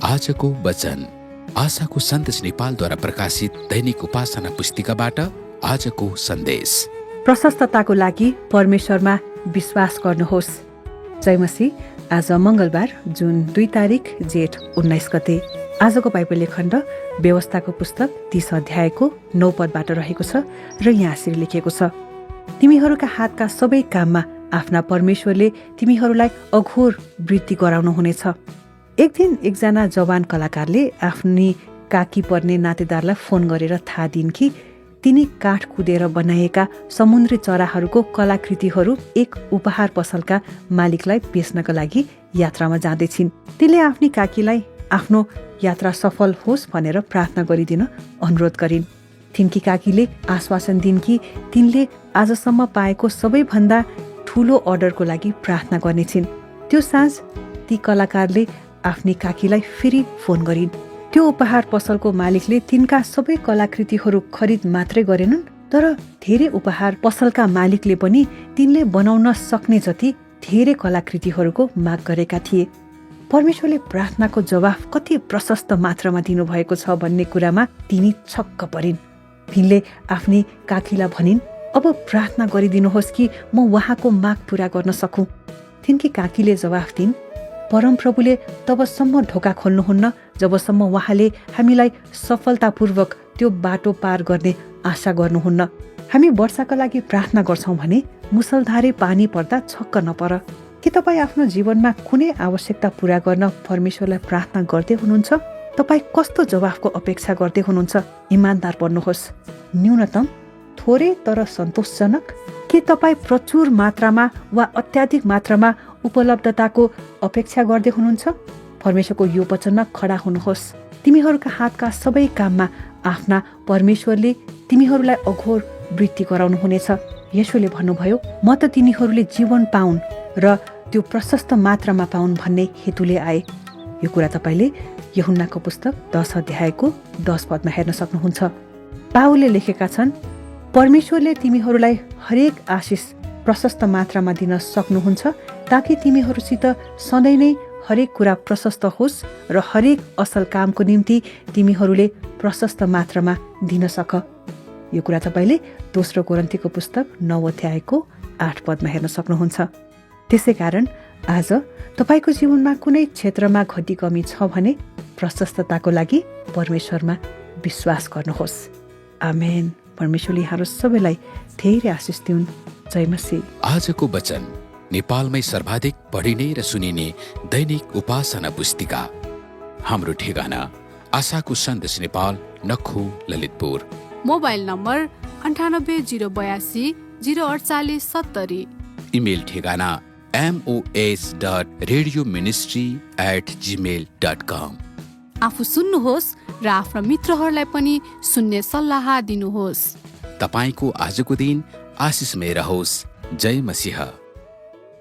आजको वचन आशाको सन्देश नेपालद्वारा प्रकाशित दैनिक उपासना पुस्तिकाबाट आजको सन्देश। प्रशस्तताको लागि परमेश्वरमा विश्वास गर्नुहोस्। जय मसीह। आज मंगलबार जुन 2 तारिक जेठ 19 गते। आजको बाइबल खण्ड व्यवस्थाको पुस्तक 30 अध्यायको 9 पदबाट रहेको छ र यहाँ यसरी लेखिएको छ, तिमीहरूका हातका सबै काममा आफ्ना परमेश्वरले तिमीहरूलाई अघोर वृद्धि गराउनुहुनेछ। एक दिन एकजना जवान कलाकारले आफ्नी काकी पर्ने नातेदारलाई फोन गरेर थाहा दिइन् कि तिनी काठ कुदेर बनाएका समुद्री चराहरूको कलाकृतिहरू एक उपहार पसलका मालिकलाई बेच्नका लागि यात्रामा जाँदैछिन्। तिनले आफ्नी काकीलाई आफ्नो यात्रा सफल होस् भनेर प्रार्थना गरिदिन अनुरोध गरिन्। तिनकी काकीले आश्वासन दिन् कि तिनले आजसम्म पाएको सबैभन्दा ठूलो अर्डरको लागि प्रार्थना गर्नेछिन्। त्यो साँझ ती कलाकारले आफ्नी काकीलाई फेरि फोन गरिन्। त्यो उपहार पसलको मालिकले तिनका सबै कलाकृतिहरू खरिद मात्रै गरेनन्, तर धेरै उपहार पसलका मालिकले पनि तिनले बनाउन सक्ने जति धेरै कलाकृतिहरूको माग गरेका थिए। परमेश्वरले प्रार्थनाको जवाफ कति प्रशस्त मात्रामा दिनुभएको छ भन्ने कुरामा तिनी छक्क परिन्। तिनले आफ्नी काकीलाई भनिन्, अब प्रार्थना गरिदिनुहोस् कि म उहाँको माग पूरा गर्न सकूं। तिनकी काकीले जवाफ दिन्, परमप्रभुले तबसम्म ढोका खोल्नुहुन्न जबसम्म उहाँले हामीलाई सफलतापूर्वक त्यो बाटो पार गर्ने आशा गर्नुहुन्न। हामी वर्षाका लागि प्रार्थना गर्छौं भने मुसलधारे पानी पर्दा छक्क नपर। के तपाईँ आफ्नो जीवनमा कुनै आवश्यकता पूरा गर्न परमेश्वरलाई प्रार्थना गर्दै हुनुहुन्छ? तपाईँ कस्तो जवाफको अपेक्षा गर्दै हुनुहुन्छ? इमानदार बन्नुहोस्। न्यूनतम थोरै तर सन्तोषजनक? के तपाईँ प्रचुर मात्रामा वा अत्याधिक मात्रामा उपलब्धताको अपेक्षा गर्दै हुनुहुन्छ? परमेश्वरको यो वचनमा खडा हुनुहोस्। तिमीहरूका हातका सबै काममा आफ्ना परमेश्वरले तिमीहरूलाई अघोर वृद्धि गराउनुहुनेछ। येशूले भन्नुभयो, म त तिनीहरूले जीवन पाउन् र त्यो प्रशस्त मात्रामा पाउन् भन्ने हेतुले आए। यो कुरा तपाईँले यूहन्नाको पुस्तक 10 अध्यायको 10 पदमा हेर्न सक्नुहुन्छ। पाउलले लेखेका छन्, परमेश्वरले तिमीहरूलाई हरेक आशिष प्रशस्त मात्रामा दिन सक्नुहुन्छ ताकि तिमीहरूसित सधैँ नै हरेक कुरा प्रशस्त होस् र हरेक असल कामको निम्ति तिमीहरूले प्रशस्त मात्रामा दिन सक। यो कुरा तपाईँले दोस्रो कोरिन्थीको पुस्तक 9 अध्यायको 8 पदमा हेर्न सक्नुहुन्छ। त्यसै कारण आज तपाईँको जीवनमा कुनै क्षेत्रमा घटी कमी छ भने प्रशस्तताको लागि परमेश्वरमा विश्वास गर्नुहोस्। आमेन। परमेश्वरले यहाँहरू सबैलाई धेरै आशिष दिउन्। जय मसीह। आजको वचन नेपालमै सर्वाधिक पढिने र सुनिने दैनिक उपासना पुस्तिका। हाम्रो ठेगाना आशाको सन्देश Nepal, Nakhu, Lalitpur. Mobile number 98082048 04870। Email ठेगाना mos.radioministry@gmail.com। आफू सुन्नुहोस् र आफ्ना मित्रहरूलाई पनि सुन्ने सल्लाह दिनुहोस्। तपाईको आजको दिन आशिषमय रहोस्। जय मसीह।